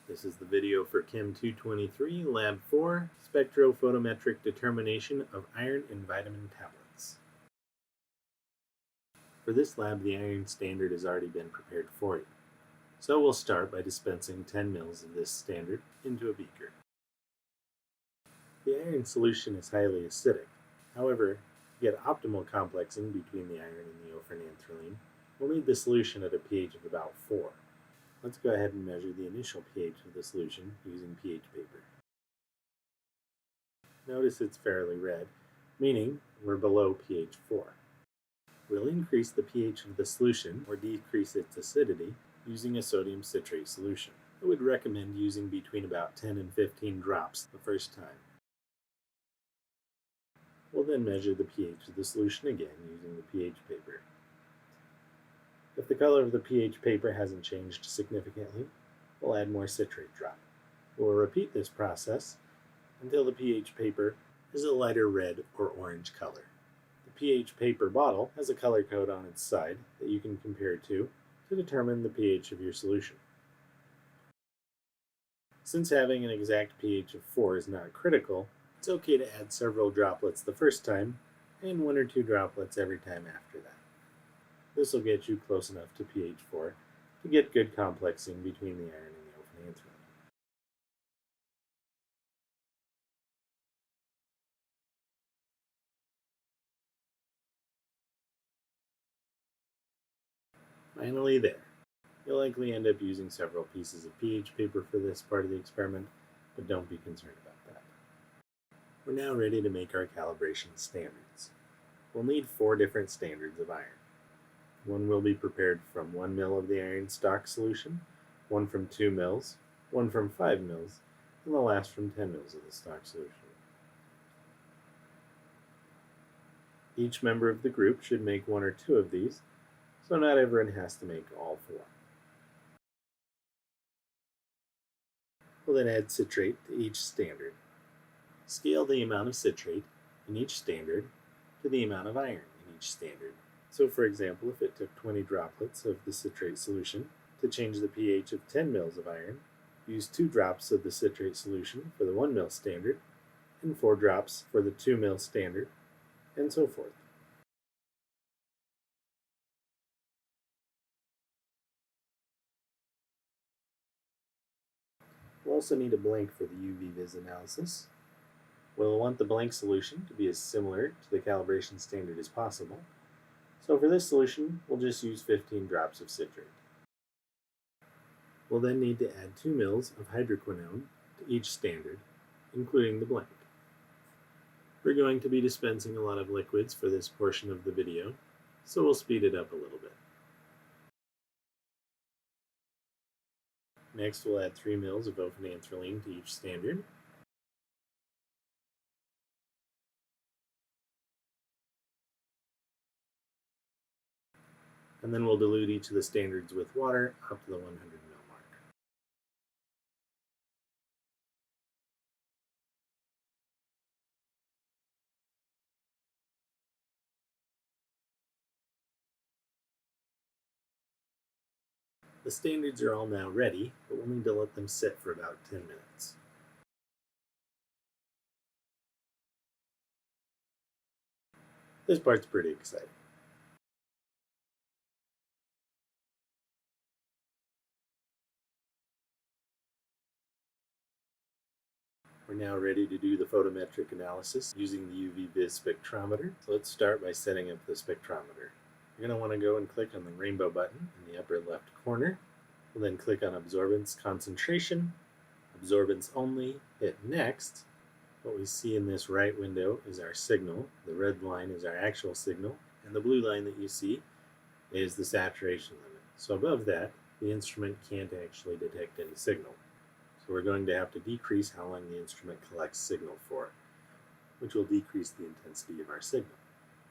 This is the video for Chem 223, Lab 4, Spectrophotometric Determination of Iron and Vitamin Tablets. For this lab, the iron standard has already been prepared for you. So we'll start by dispensing 10 mL of this standard into a beaker. The iron solution is highly acidic. However, to get optimal complexing between the iron and the ofenanthrline, we'll need the solution at a pH of about 4. Let's go ahead and measure the initial pH of the solution using pH paper. Notice it's fairly red, meaning we're below pH 4. We'll increase the pH of the solution or decrease its acidity using a sodium citrate solution. I would recommend using between about 10 and 15 drops the first time. We'll then measure the pH of the solution again using the pH paper. If the color of the pH paper hasn't changed significantly, we'll add more citrate drop. We'll repeat this process until the pH paper is a lighter red or orange color. The pH paper bottle has a color code on its side that you can compare to determine the pH of your solution. Since having an exact pH of 4 is not critical, it's okay to add several droplets the first time and 1 or 2 droplets every time after that. This will get you close enough to pH 4 to get good complexing between the iron and the ofenanthrline. Finally there. You'll likely end up using several pieces of pH paper for this part of the experiment, but don't be concerned about that. We're now ready to make our calibration standards. We'll need 4 different standards of iron. One will be prepared from 1 ml of the iron stock solution, one from 2 ml, one from 5 ml, and the last from 10 ml of the stock solution. Each member of the group should make 1 or 2 of these, so not everyone has to make all 4. We'll then add citrate to each standard. Scale the amount of citrate in each standard to the amount of iron in each standard. So for example, if it took 20 droplets of the citrate solution to change the pH of 10 ml of iron, use 2 drops of the citrate solution for the 1 ml standard, and 4 drops for the 2 ml standard, and so forth. We'll also need a blank for the UV-Vis analysis. We'll want the blank solution to be as similar to the calibration standard as possible. So for this solution, we'll just use 15 drops of citrate. We'll then need to add 2 ml of hydroquinone to each standard, including the blank. We're going to be dispensing a lot of liquids for this portion of the video, so we'll speed it up a little bit. Next, we'll add 3 ml of ofenanthrline to each standard. And then we'll dilute each of the standards with water up to the 100 ml mark. The standards are all now ready, but we'll need to let them sit for about 10 minutes. This part's pretty exciting. We're now ready to do the photometric analysis using the UV-Vis spectrometer. So let's start by setting up the spectrometer. You're going to want to go and click on the rainbow button in the upper left corner. We'll then click on Absorbance Concentration, Absorbance Only, hit Next. What we see in this right window is our signal. The red line is our actual signal, and the blue line that you see is the saturation limit. So above that, the instrument can't actually detect any signal. So we're going to have to decrease how long the instrument collects signal for, which will decrease the intensity of our signal.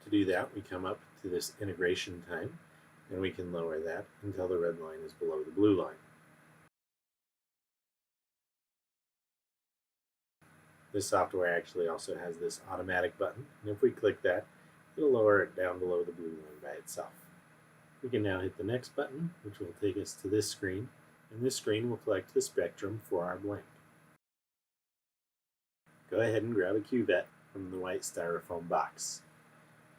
To do that, we come up to this integration time, and we can lower that until the red line is below the blue line. This software actually also has this automatic button, and if we click that, it'll lower it down below the blue line by itself. We can now hit the next button, which will take us to this screen, and this screen will collect the spectrum for our blank. Go ahead and grab a cuvette from the white styrofoam box.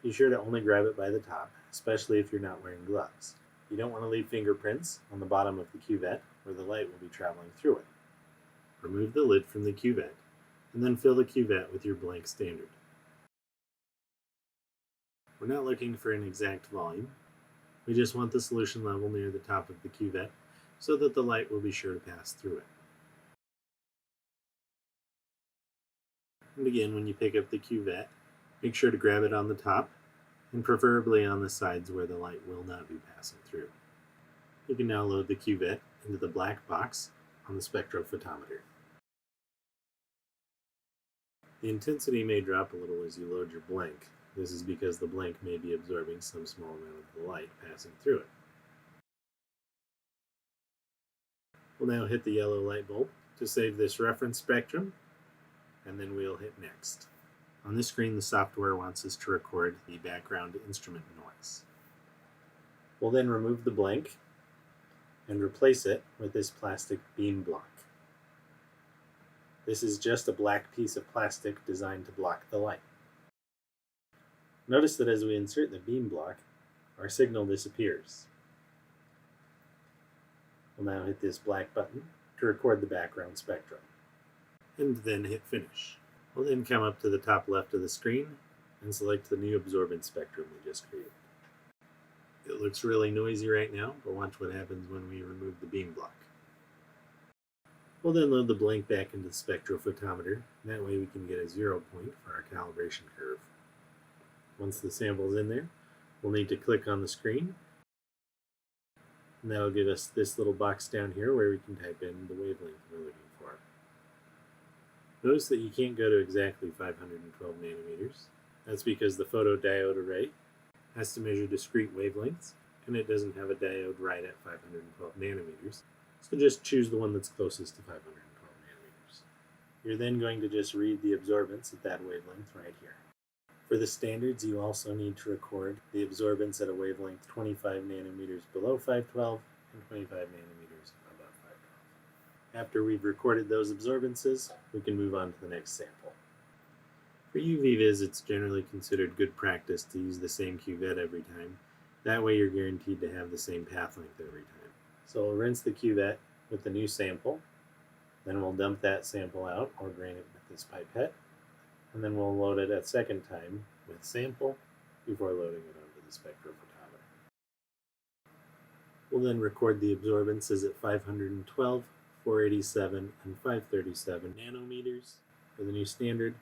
Be sure to only grab it by the top, especially if you're not wearing gloves. You don't want to leave fingerprints on the bottom of the cuvette where the light will be traveling through it. Remove the lid from the cuvette, and then fill the cuvette with your blank standard. We're not looking for an exact volume. We just want the solution level near the top of the cuvette so that the light will be sure to pass through it. And again, when you pick up the cuvette, make sure to grab it on the top and preferably on the sides where the light will not be passing through. You can now load the cuvette into the black box on the spectrophotometer. The intensity may drop a little as you load your blank. This is because the blank may be absorbing some small amount of the light passing through it. We'll now hit the yellow light bulb to save this reference spectrum, and then we'll hit next. On this screen, the software wants us to record the background instrument noise. We'll then remove the blank and replace it with this plastic beam block. This is just a black piece of plastic designed to block the light. Notice that as we insert the beam block, our signal disappears. We'll now hit this black button to record the background spectrum, and then hit Finish. We'll then come up to the top left of the screen and select the new absorbance spectrum we just created. It looks really noisy right now, but watch what happens when we remove the beam block. We'll then load the blank back into the spectrophotometer, and that way we can get a 0 point for our calibration curve. Once the sample is in there, we'll need to click on the screen, and that'll give us this little box down here where we can type in the wavelength we're looking for. Notice that you can't go to exactly 512 nanometers. That's because the photodiode array has to measure discrete wavelengths, and it doesn't have a diode right at 512 nanometers. So just choose the one that's closest to 512 nanometers. You're then going to just read the absorbance at that wavelength right here. For the standards, you also need to record the absorbance at a wavelength 25 nanometers below 512 and 25 nanometers above 512. After we've recorded those absorbances, we can move on to the next sample. For UV-Vis, it's generally considered good practice to use the same cuvette every time. That way you're guaranteed to have the same path length every time. So we'll rinse the cuvette with the new sample, then we'll dump that sample out or drain it with this pipette, and then we'll load it a second time with sample before loading it onto the spectrophotometer. We'll then record the absorbances at 512, 487, and 537 nanometers for the new standard.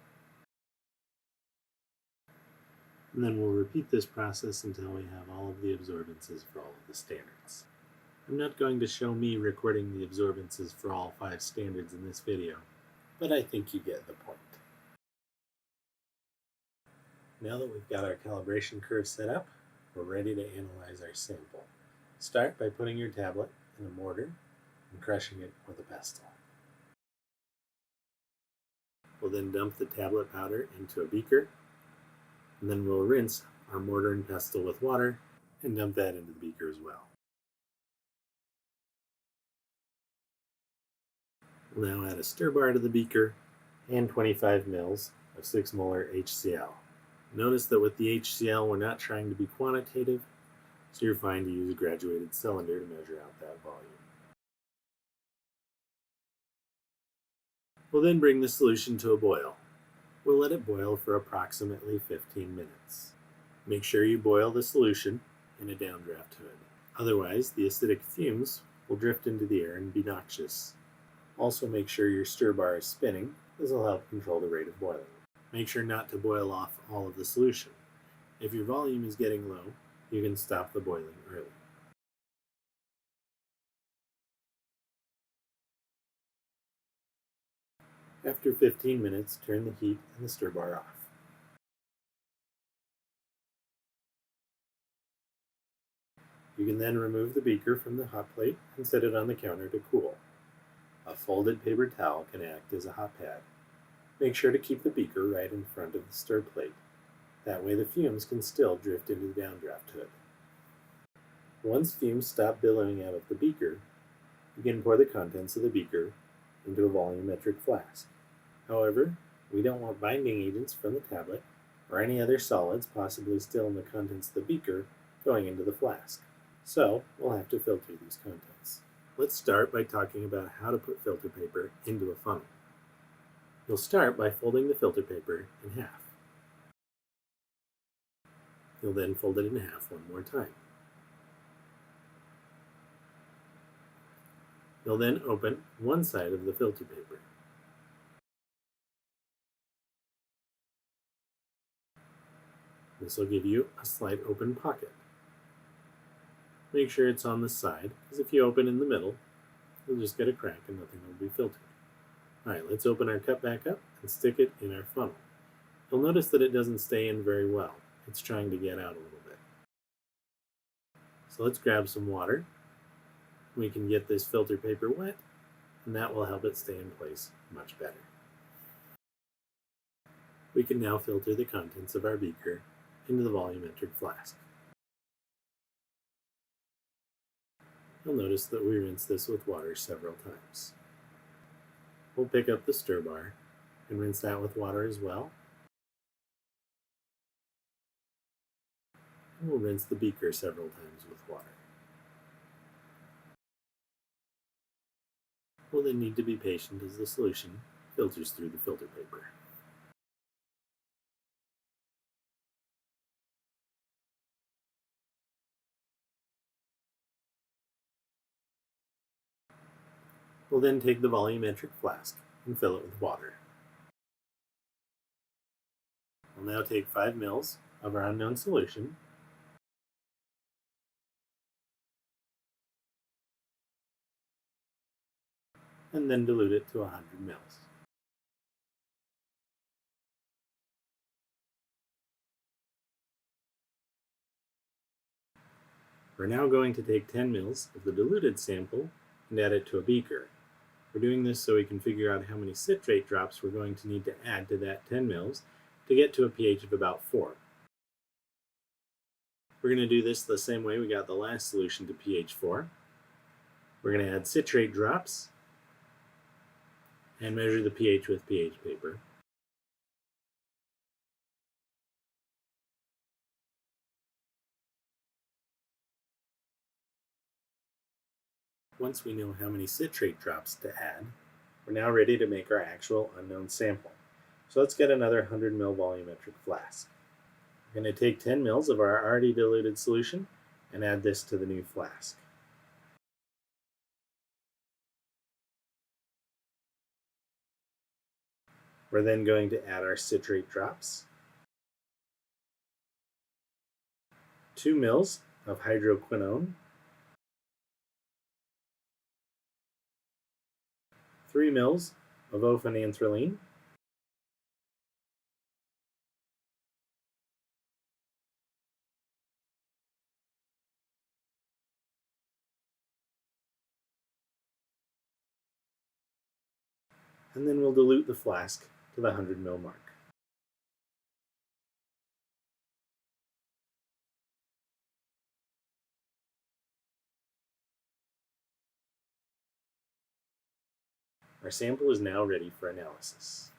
And then we'll repeat this process until we have all of the absorbances for all of the standards. I'm not going to show me recording the absorbances for all 5 standards in this video, but I think you get the point. Now that we've got our calibration curve set up, we're ready to analyze our sample. Start by putting your tablet in a mortar and crushing it with a pestle. We'll then dump the tablet powder into a beaker, and then we'll rinse our mortar and pestle with water and dump that into the beaker as well. We'll now add a stir bar to the beaker and 25 mL of 6 molar HCl. Notice that with the HCl we're not trying to be quantitative, so you're fine to use a graduated cylinder to measure out that volume. We'll then bring the solution to a boil. We'll let it boil for approximately 15 minutes. Make sure you boil the solution in a downdraft hood. Otherwise, the acidic fumes will drift into the air and be noxious. Also make sure your stir bar is spinning. This will help control the rate of boiling. Make sure not to boil off all of the solution. If your volume is getting low, you can stop the boiling early. After 15 minutes, turn the heat and the stir bar off. You can then remove the beaker from the hot plate and set it on the counter to cool. A folded paper towel can act as a hot pad. Make sure to keep the beaker right in front of the stir plate. That way the fumes can still drift into the downdraft hood. Once fumes stop billowing out of the beaker, you can pour the contents of the beaker into a volumetric flask. However, we don't want binding agents from the tablet or any other solids possibly still in the contents of the beaker going into the flask. So we'll have to filter these contents. Let's start by talking about how to put filter paper into a funnel. You'll start by folding the filter paper in half. You'll then fold it in half one more time. You'll then open one side of the filter paper. This will give you a slight open pocket. Make sure it's on the side, because if you open in the middle, you'll just get a crack and nothing will be filtered. Alright, let's open our cup back up and stick it in our funnel. You'll notice that it doesn't stay in very well. It's trying to get out a little bit. So let's grab some water. We can get this filter paper wet, and that will help it stay in place much better. We can now filter the contents of our beaker into the volumetric flask. You'll notice that we rinse this with water several times. We'll pick up the stir bar and rinse that with water as well. And we'll rinse the beaker several times with water. We'll then need to be patient as the solution filters through the filter paper. We'll then take the volumetric flask and fill it with water. We'll now take 5 ml of our unknown solution and then dilute it to 100 ml. We're now going to take 10 ml of the diluted sample and add it to a beaker. We're doing this so we can figure out how many citrate drops we're going to need to add to that 10 ml to get to a pH of about 4. We're going to do this the same way we got the last solution to pH 4. We're going to add citrate drops and measure the pH with pH paper. Once we know how many citrate drops to add, we're now ready to make our actual unknown sample. So let's get another 100 ml volumetric flask. We're going to take 10 ml of our already diluted solution and add this to the new flask. We're then going to add our citrate drops, 2 ml of hydroquinone, 3 ml of ophenanthroline, and then we'll dilute the flask to the 100 ml mark. Our sample is now ready for analysis.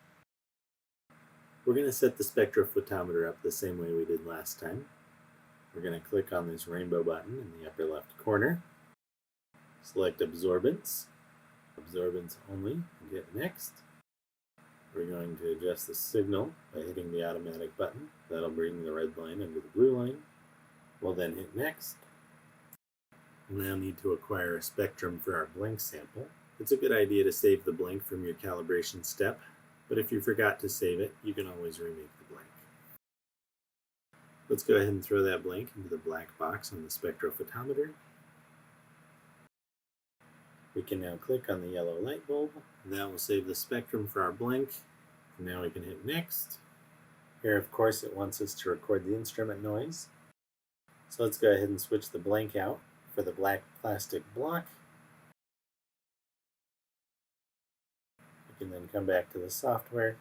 We're going to set the spectrophotometer up the same way we did last time. We're going to click on this rainbow button in the upper left corner, select Absorbance, Absorbance Only, and hit Next. We're going to adjust the signal by hitting the automatic button. That'll bring the red line under the blue line. We'll then hit Next. We'll now need to acquire a spectrum for our blank sample. It's a good idea to save the blank from your calibration step, but if you forgot to save it, you can always remake the blank. Let's go ahead and throw that blank into the black box on the spectrophotometer. We can now click on the yellow light bulb. That will save the spectrum for our blank. And now we can hit Next. Here, of course, it wants us to record the instrument noise. So let's go ahead and switch the blank out for the black plastic block. We can then come back to the software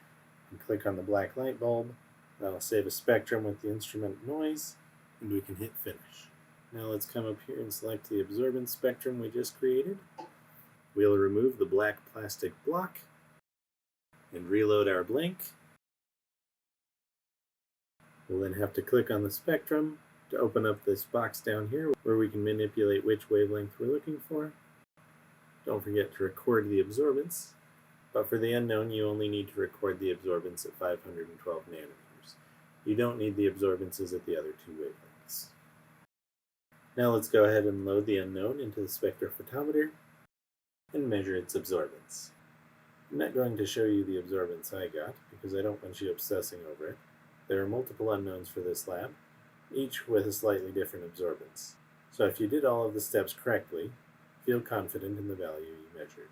and click on the black light bulb. That'll save a spectrum with the instrument noise, and we can hit Finish. Now let's come up here and select the absorbance spectrum we just created. We'll remove the black plastic block and reload our blank. We'll then have to click on the spectrum to open up this box down here where we can manipulate which wavelength we're looking for. Don't forget to record the absorbance, but for the unknown you only need to record the absorbance at 512 nanometers. You don't need the absorbances at the other two wavelengths. Now let's go ahead and load the unknown into the spectrophotometer and measure its absorbance. I'm not going to show you the absorbance I got because I don't want you obsessing over it. There are multiple unknowns for this lab, each with a slightly different absorbance. So if you did all of the steps correctly, feel confident in the value you measured.